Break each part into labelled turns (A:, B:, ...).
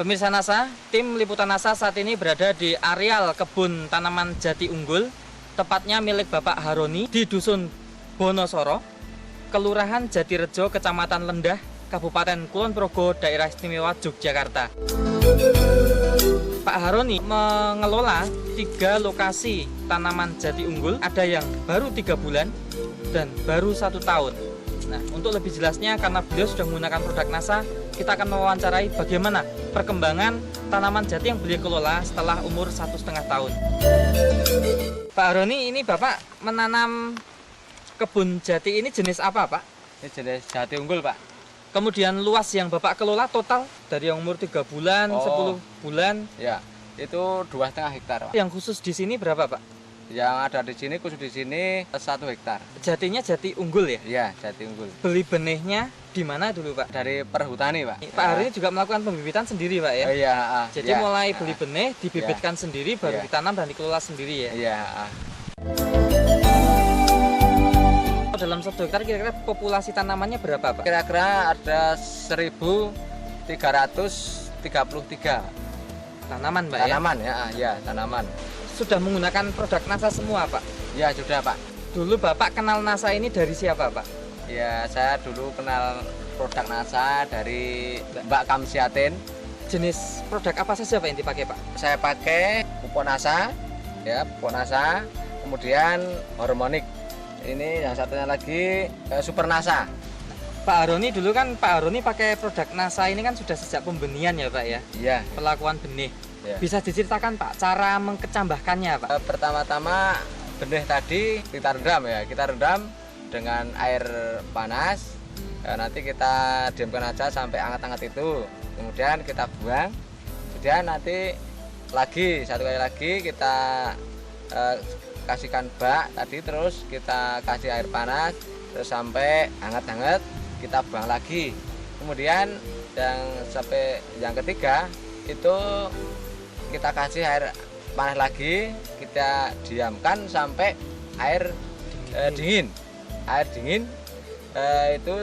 A: Pemirsa NASA, tim liputan NASA saat ini berada di areal kebun tanaman jati unggul, tepatnya milik Bapak Haroni di Dusun Bonosoro, Kelurahan Jatirejo, Kecamatan Lendah, Kabupaten Kulon Progo, Daerah Istimewa Yogyakarta. Pak Haroni mengelola 3 lokasi tanaman jati unggul, ada yang baru 3 bulan dan baru 1 tahun. Nah, untuk lebih jelasnya, karena beliau sudah menggunakan produk NASA, kita akan mewawancarai bagaimana perkembangan tanaman jati yang beliau kelola setelah umur 1,5 tahun. Pak Haroni, ini Bapak menanam kebun jati ini jenis apa, Pak?
B: Ini jenis jati unggul, Pak.
A: Kemudian luas yang Bapak kelola total dari yang umur 3 bulan, 10 bulan?
B: Ya, itu 2,5 hektar, Pak.
A: Yang khusus di sini berapa, Pak?
B: Yang ada di sini, khusus di sini 1 hektar.
A: Jatinya jati unggul ya?
B: Iya, jati unggul.
A: Beli benihnya di mana dulu, Pak?
B: Dari perhutani, Pak.
A: Pak Haroni juga melakukan pembibitan sendiri, Pak ya?
B: Iya.
A: Jadi mulai beli benih, dibibitkan sendiri, baru ditanam dan dikelola sendiri ya?
B: Iya.
A: Dalam 1 hektar kira-kira populasi tanamannya berapa, Pak?
B: Kira-kira ada 1.333
A: Tanaman, Pak ya?
B: tanaman ya, tanaman.
A: Sudah menggunakan produk NASA semua, Pak?
B: Ya, sudah, Pak.
A: Dulu Bapak kenal NASA ini dari siapa, Pak?
B: Ya, saya dulu kenal produk NASA dari Mbak Kamsiatin.
A: Jenis produk apa saja, Pak, yang dipakai, Pak?
B: Saya pakai pupuk NASA, ya, pupuk NASA, kemudian hormonik. Ini yang satunya lagi Super NASA.
A: Pak Haroni dulu kan pakai produk NASA ini kan sudah sejak pembenihan ya, Pak ya?
B: Iya.
A: Pelakuan benih.
B: Ya.
A: Bisa diceritakan, Pak, cara mengkecambahkannya, Pak?
B: Pertama-tama benih tadi kita rendam ya, kita rendam dengan air panas. Nanti kita diamkan aja sampai hangat-hangat itu. Kemudian kita buang. Kemudian nanti satu kali lagi kita kasihkan bak tadi, terus kita kasih air panas terus sampai hangat-hangat, kita buang lagi. Kemudian sampai yang ketiga itu kita kasih air panas lagi, kita diamkan sampai air dingin. Air dingin itu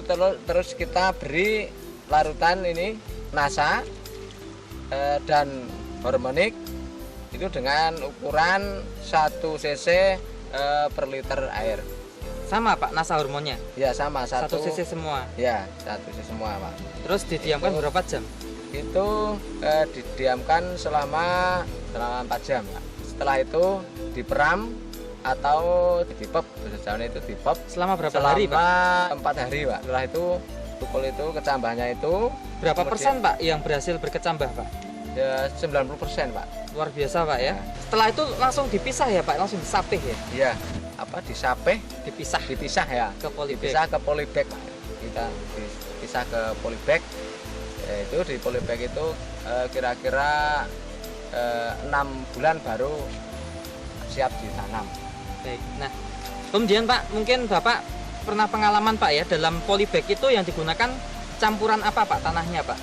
B: terus kita beri larutan ini NASA dan hormonik itu dengan ukuran 1 cc per liter air.
A: Sama, Pak, NASA hormonnya?
B: Ya, sama, 1
A: cc semua?
B: Ya, 1 cc semua, Pak.
A: Terus didiamkan berapa jam?
B: Itu didiamkan selama 4 jam, Pak. Setelah itu diperam atau dipep, bahasa itu dipep.
A: Selama berapa hari, Pak?
B: 4 hari, Pak. Setelah itu tukul itu kecambahnya itu
A: berapa persen, Pak, yang berhasil berkecambah, Pak?
B: Ya, 90%, Pak.
A: Luar biasa, Pak ya. Setelah itu langsung dipisah ya, Pak, langsung disapih ya?
B: Iya, disapih, dipisah ya,
A: ke polybag.
B: Dipisah ke polybag, Pak. Kita dipisah ke polybag. Itu di polybag itu kira-kira 6 bulan baru siap ditanam.
A: Baik. Nah, kemudian, Pak, mungkin Bapak pernah pengalaman, Pak ya, dalam polybag itu yang digunakan campuran apa, Pak, tanahnya, Pak?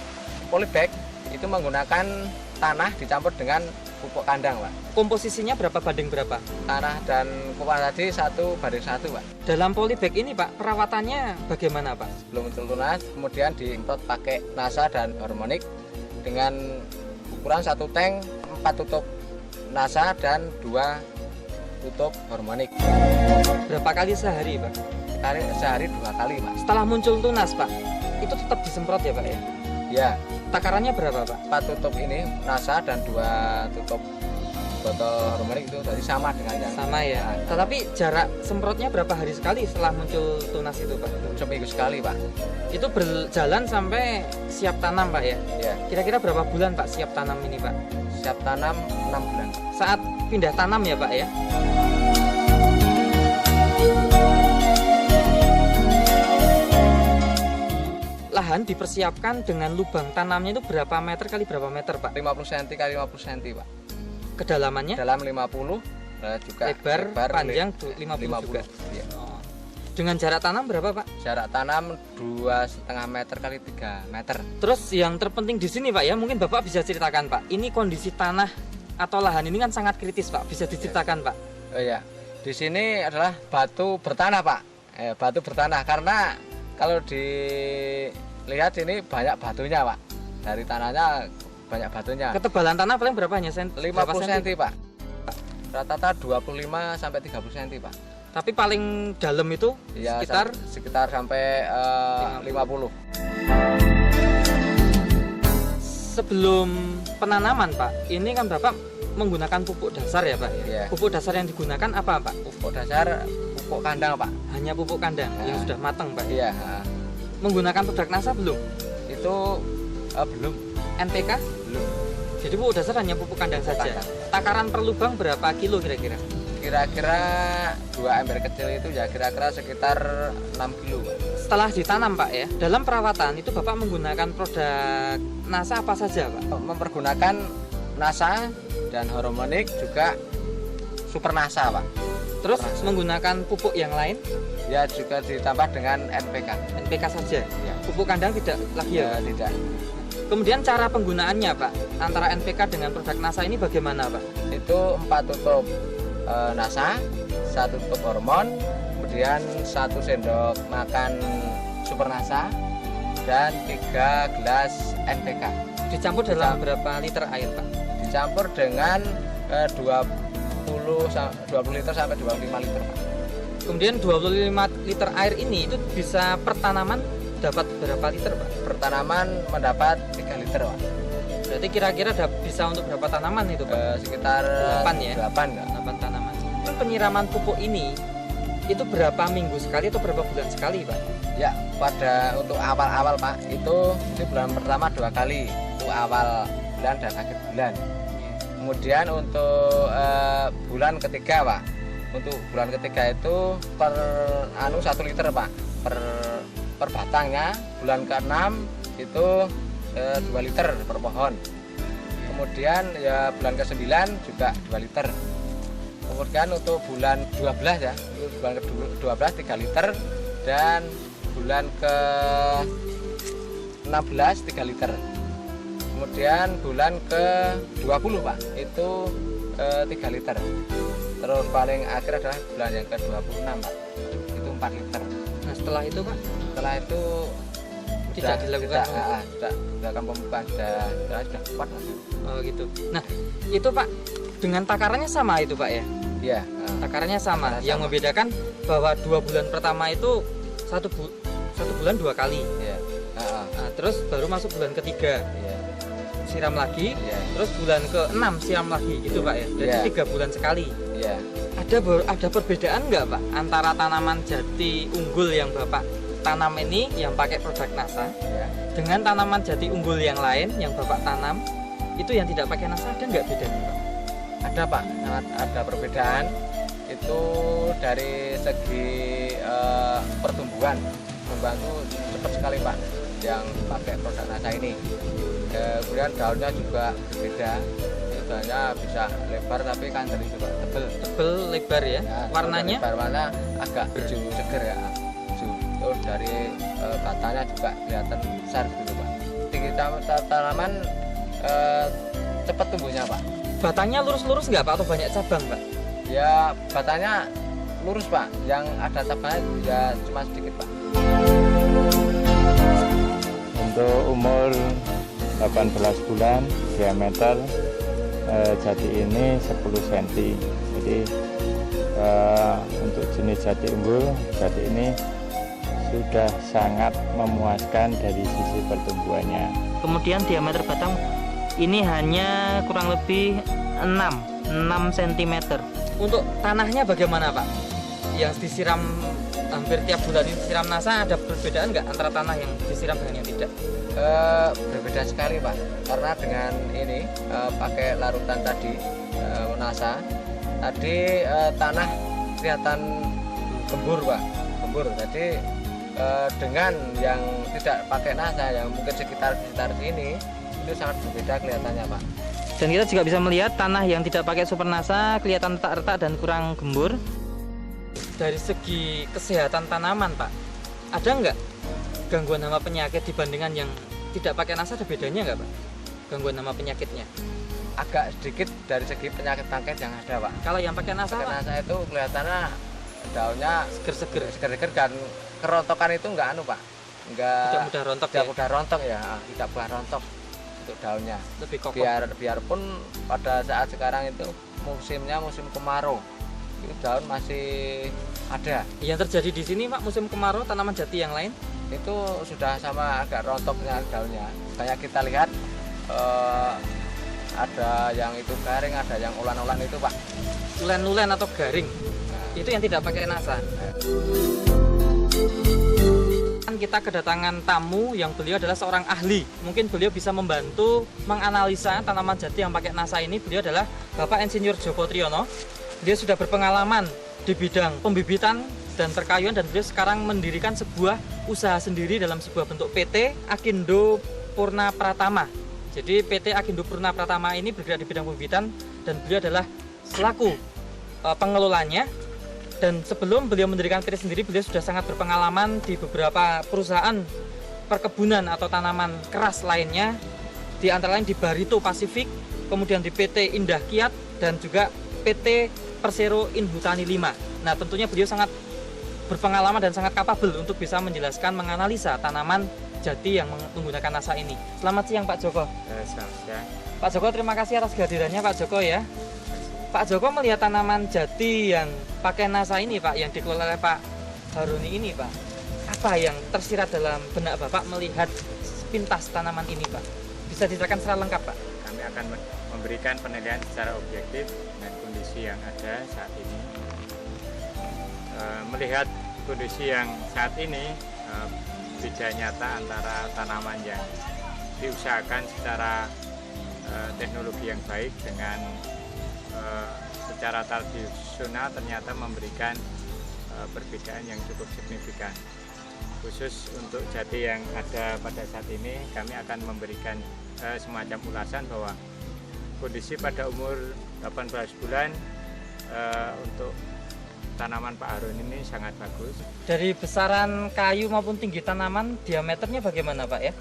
B: Polybag itu menggunakan tanah dicampur dengan pupuk kandang, Pak.
A: Komposisinya berapa banding berapa?
B: Tanah dan pupuk tadi 1:1, Pak.
A: Dalam polybag ini, Pak, perawatannya bagaimana, Pak?
B: Sebelum tunas, kemudian disemprot pakai NASA dan hormonik dengan ukuran 1 tank, 4 tutup NASA dan 2 tutup hormonik.
A: Berapa kali sehari, Pak?
B: Sehari 2 kali, Pak.
A: Setelah muncul tunas, Pak, itu tetap disemprot ya, Pak ya?
B: Ya.
A: Takarannya berapa, Pak?
B: 4 tutup ini NASA dan 2 tutup botol hormonik itu tadi sama dengan yang
A: sama ya. Tetapi jarak semprotnya berapa hari sekali setelah muncul tunas itu, Pak?
B: Seminggu sekali, Pak.
A: Itu berjalan sampai siap tanam, Pak ya?
B: Ya.
A: Kira-kira berapa bulan, Pak, siap tanam ini, Pak?
B: Siap tanam 6 bulan.
A: Saat pindah tanam ya, Pak ya? Lahan dipersiapkan dengan lubang tanamnya itu berapa meter kali berapa meter, Pak?
B: 50 cm kali 50 cm, Pak.
A: Kedalamannya?
B: Dalam 50, juga
A: lebar panjang 50 juga.
B: Iya.
A: Oh. Dengan jarak tanam berapa, Pak?
B: Jarak tanam 2,5 meter kali 3 meter.
A: Terus yang terpenting di sini, Pak ya, mungkin Bapak bisa ceritakan, Pak. Ini kondisi tanah atau lahan ini kan sangat kritis, Pak. Bisa diceritakan, Pak?
B: Oh iya. Di sini adalah batu bertanah, Pak. Batu bertanah karena kalau dilihat ini banyak batunya, Pak. Dari tanahnya banyak batunya.
A: Ketebalan tanah paling berapa hanya
B: 50 cm Pak. Rata-rata 25 sampai 30 cm Pak.
A: Tapi paling dalam itu
B: Ya, sekitar sampai 50.
A: Sebelum penanaman Pak, ini kan Bapak menggunakan pupuk dasar ya Pak?
B: Iya.
A: Pupuk dasar yang digunakan apa Pak?
B: Pupuk dasar, pupuk kandang Pak.
A: Hanya pupuk kandang yang sudah matang Pak?
B: Iya.
A: Menggunakan produk NASA belum?
B: Itu belum.
A: NPK?
B: Belum.
A: Jadi pupuk dasar hanya pupuk kandang saja.
B: Kandang.
A: Takaran per lubang berapa kilo kira-kira?
B: Kira-kira 2 ember kecil itu ya kira-kira sekitar 6 kilo Pak.
A: Setelah ditanam Pak ya, dalam perawatan itu Bapak menggunakan produk NASA apa saja Pak?
B: Mempergunakan NASA dan Hormonik juga Super NASA Pak.
A: Terus
B: NASA.
A: menggunakan pupuk yang lain?
B: Ya juga ditambah dengan NPK.
A: NPK saja?
B: Ya.
A: Pupuk kandang tidak lagi ya Pak?
B: Tidak.
A: Kemudian cara penggunaannya Pak, antara NPK dengan produk NASA ini bagaimana Pak?
B: Itu 4 tutup NASA, 1 tutup hormon, kemudian 1 sendok makan Super NASA, dan 3 gelas NPK.
A: Dicampur dalam berapa liter air Pak?
B: Dicampur dengan 20 liter sampai 25 liter Pak.
A: Kemudian 25 liter air ini itu bisa per tanaman dapat berapa liter Pak?
B: Per tanaman mendapat 3 liter Pak.
A: Berarti kira-kira bisa untuk berapa tanaman itu Pak?
B: Sekitar
A: 8 ya?
B: 8 ya.
A: 8 tanaman. Penyiraman pupuk ini itu berapa minggu sekali atau berapa bulan sekali Pak?
B: Ya, untuk awal-awal Pak, itu di bulan pertama 2 kali, untuk awal bulan dan akhir bulan. Kemudian untuk bulan ketiga Pak, untuk bulan ketiga itu per 1 liter Pak, per batangnya. Bulan ke-6 itu 2 liter per pohon. Kemudian ya bulan ke-9 juga 2 liter. Kemudian untuk bulan 12 ya, untuk bulan ke-12 3 liter, dan bulan ke-16 3 liter. Kemudian bulan ke-20 Pak, itu 3 liter. Terus paling akhir adalah bulan yang ke-26 Pak, itu 4 liter.
A: Nah setelah itu Pak?
B: Setelah itu
A: tidak dilakukan
B: sudah dilakukan pemupukan, sudah kuat Mas.
A: Oh gitu. Nah itu Pak, dengan takarannya sama itu Pak ya?
B: Iya.
A: Takarannya sama.
B: Takarannya
A: Yang
B: sama.
A: membedakan bahwa 2 bulan pertama itu satu bulan 2 kali.
B: Iya.
A: Nah, terus baru masuk bulan ketiga
B: Iya.
A: siram lagi.
B: Iya.
A: Terus bulan ke-6 siram lagi gitu Pak ya. Jadi
B: Iya.
A: 3 bulan sekali.
B: Iya.
A: Ada perbedaan nggak Pak antara tanaman jati unggul yang Bapak tanam ini yang pakai produk NASA
B: Iya.
A: dengan tanaman jati unggul yang lain yang Bapak tanam itu yang tidak pakai NASA, ada nggak bedanya Pak?
B: Ada Pak, sangat ada perbedaan. Itu dari segi pertumbuhan itu cepat sekali Pak yang pakai produk NASA ini. Kemudian daunnya juga berbeda. Daunnya bisa lebar tapi kan dari juga tebel
A: Lebar ya, warnanya
B: lebar, warna agak hijau seger ya, hijau. Terus dari batangnya juga kelihatan besar gitu Pak. Kita tanaman cepat tumbuhnya Pak.
A: batangnya lurus-lurus nggak Pak atau banyak cabang Pak?
B: Ya batangnya lurus Pak, yang ada cabangnya ya cuma sedikit Pak.
C: Untuk umur 18 bulan, diameter jati ini 10 cm. Jadi untuk jenis jati unggul, jati ini sudah sangat memuaskan dari sisi pertumbuhannya.
A: Kemudian diameter batang ini hanya kurang lebih 6 cm. Untuk tanahnya bagaimana Pak? Yang disiram hampir tiap bulan ini disiram NASA, ada perbedaan nggak antara tanah yang disiram dengan yang tidak?
B: Berbeda sekali Pak, karena dengan ini pakai larutan tadi NASA tadi tanah kelihatan gembur Pak, gembur. Jadi dengan yang tidak pakai NASA yang mungkin sekitar sini itu sangat berbeda kelihatannya Pak.
A: Dan kita juga bisa melihat tanah yang tidak pakai Super NASA kelihatan retak-retak dan kurang gembur. Dari segi kesehatan tanaman Pak, ada nggak gangguan hama penyakit dibandingkan yang tidak pakai NASA? Ada bedanya nggak Pak gangguan hama penyakitnya?
B: Agak sedikit dari segi penyakit yang ada Pak.
A: Kalau yang pakai NASA,
B: Pakai NASA itu kelihatannya daunnya
A: seger-seger
B: dan kerontokan itu enggak Pak. Enggak
A: tidak mudah rontok
B: tidak
A: ya?
B: mudah rontok ya, tidak mudah rontok. untuk daunnya.
A: Lebih kokoh.
B: Biarpun pada saat sekarang itu musimnya musim kemarau, itu daun masih ada.
A: Yang terjadi di sini Pak, musim kemarau tanaman jati yang lain
B: Itu sudah sama agak rontoknya daunnya. Kayak kita lihat ada yang itu garing, ada yang ulan-ulan itu Pak.
A: ulen-ulen atau garing. Itu yang tidak pakai NASA. Kita kedatangan tamu yang beliau adalah seorang ahli. Mungkin beliau bisa membantu menganalisa tanaman jati yang pakai NASA ini. Beliau adalah Bapak Insinyur Joko Triyono. Dia sudah berpengalaman di bidang pembibitan dan perkayuan, dan beliau sekarang mendirikan sebuah usaha sendiri dalam sebuah bentuk PT Akindo Purna Pratama. Jadi PT Akindo Purna Pratama ini bergerak di bidang pembibitan dan beliau adalah selaku pengelolanya. Dan sebelum beliau mendirikan PT sendiri, beliau sudah sangat berpengalaman di beberapa perusahaan perkebunan atau tanaman keras lainnya, di antara lain di Barito Pasifik, kemudian di PT Indah Kiat, dan juga PT Persero Inhutani 5. Nah, tentunya beliau sangat berpengalaman dan sangat kapabel untuk bisa menjelaskan, menganalisa tanaman jati yang menggunakan NASA ini. Selamat siang Pak Joko.
C: Selamat siang.
A: Pak Joko, terima kasih atas kehadirannya Pak Joko ya. Pak Joko melihat tanaman jati yang pakai NASA ini Pak, yang dikelola oleh Pak Haroni ini Pak, apa yang tersirat dalam benak Bapak melihat sepintas tanaman ini Pak? Bisa diceritakan secara lengkap Pak?
C: Kami akan memberikan penilaian secara objektif dengan kondisi yang ada saat ini. Melihat kondisi yang saat ini, beda nyata antara tanaman yang diusahakan secara teknologi yang baik dengan secara tradisional ternyata memberikan perbedaan yang cukup signifikan. Khusus untuk jati yang ada pada saat ini, kami akan memberikan semacam ulasan bahwa kondisi pada umur 18 bulan untuk tanaman Pak Harun ini sangat bagus.
A: Dari besaran kayu maupun tinggi tanaman, diameternya bagaimana Pak ya?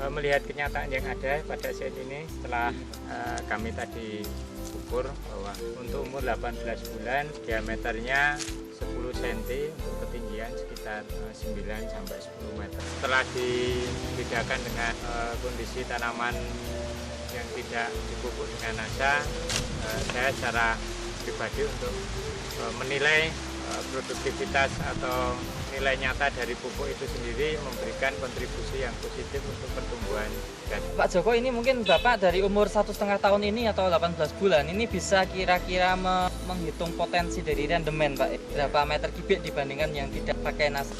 C: Melihat kenyataan yang ada pada saat ini, setelah kami tadi ukur bahwa untuk umur 18 bulan diameternya 10 cm, untuk ketinggian sekitar 9 sampai 10 meter. Setelah dibedakan dengan kondisi tanaman yang tidak dipupuk dengan NASA, saya secara pribadi untuk menilai produktivitas atau nilai nyata dari pupuk itu sendiri memberikan kontribusi yang positif untuk pertumbuhan. Dan
A: Pak Joko, ini mungkin Bapak dari umur 1,5 tahun ini atau 18 bulan ini bisa kira-kira menghitung potensi dari rendemen Pak, berapa meter kubik dibandingkan yang tidak pakai NASA?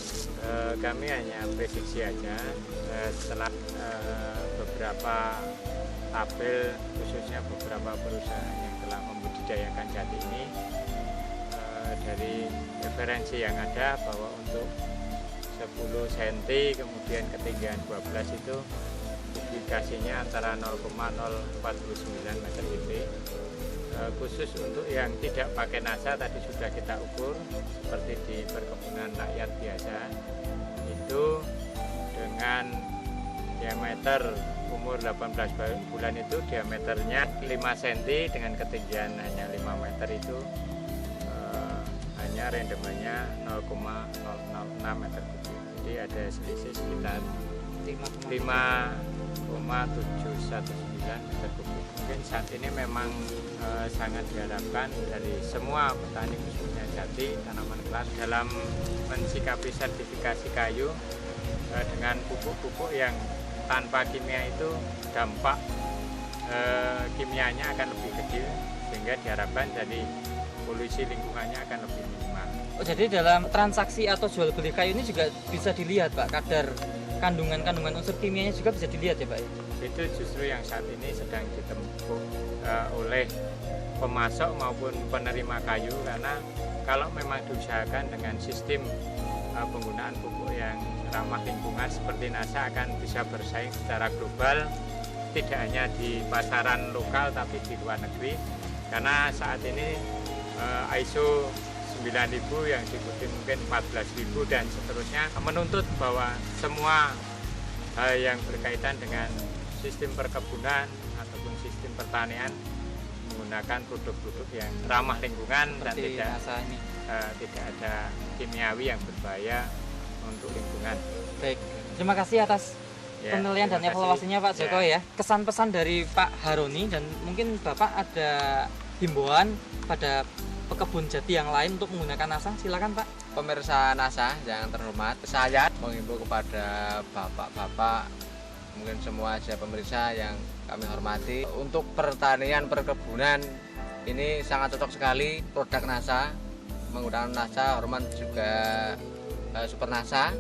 C: Kami hanya prediksi aja setelah beberapa tabel, khususnya beberapa perusahaan yang telah membudidayakan jati ini, dari referensi yang ada bahwa untuk 10 cm kemudian ketinggian 12 itu publikasinya antara 0,049 meter kubik. Khusus untuk yang tidak pakai NASA tadi sudah kita ukur seperti di perkebunan rakyat biasa, itu dengan diameter umur 18 bulan itu diameternya 5 cm dengan ketinggian hanya 5 meter itu hanya rendemannya 0,006 meter kubik. Jadi ada selisih sekitar 5,719 meter kubik. Mungkin saat ini memang sangat diharapkan dari semua petani khususnya jati tanaman kelas dalam mensikapi sertifikasi kayu dengan pupuk-pupuk yang tanpa kimia itu dampak kimianya akan lebih kecil, sehingga diharapkan dari polusi lingkungannya akan lebih minimal.
A: Oh, jadi dalam transaksi atau jual beli kayu ini juga bisa dilihat Pak, kadar kandungan unsur kimianya juga bisa dilihat ya Pak?
C: Itu justru yang saat ini sedang ditempuh oleh pemasok maupun penerima kayu, karena kalau memang diusahakan dengan sistem penggunaan pupuk yang ramah lingkungan seperti NASA akan bisa bersaing secara global, tidak hanya di pasaran lokal tapi di luar negeri, karena saat ini ISO 9000 yang diikuti mungkin 14.000 dan seterusnya menuntut bahwa semua hal yang berkaitan dengan sistem perkebunan ataupun sistem pertanian menggunakan produk-produk yang ramah lingkungan dan tidak ada kimiawi yang berbahaya untuk lingkungan.
A: Baik, terima kasih atas
C: Ya,
A: penilaian dan
C: terima kasih.
A: evaluasinya Pak Joko ya. Kesan pesan dari Pak Haroni dan mungkin Bapak ada himbauan pada pekebun jati yang lain untuk menggunakan NASA, silakan Pak.
B: Pemirsa NASA yang terhormat, saya menghimbau kepada bapak-bapak, mungkin semua aja pemirsa yang kami hormati, untuk pertanian perkebunan ini sangat cocok sekali produk NASA, menggunakan NASA, hormat juga Super NASA.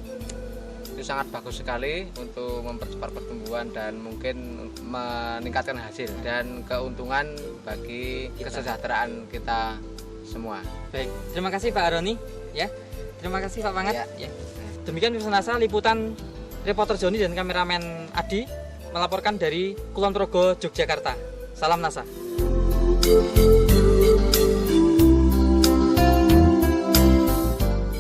B: Itu sangat bagus sekali untuk mempercepat pertumbuhan dan mungkin meningkatkan hasil dan keuntungan bagi kesejahteraan kita semua.
A: Baik, terima kasih Pak Haroni ya. Terima kasih Pak Pangat
B: Ya.
A: ya. Demikian pemirsa NASA, liputan reporter Joni dan kameramen Adi melaporkan dari Kulon Progo, Yogyakarta. Salam NASA.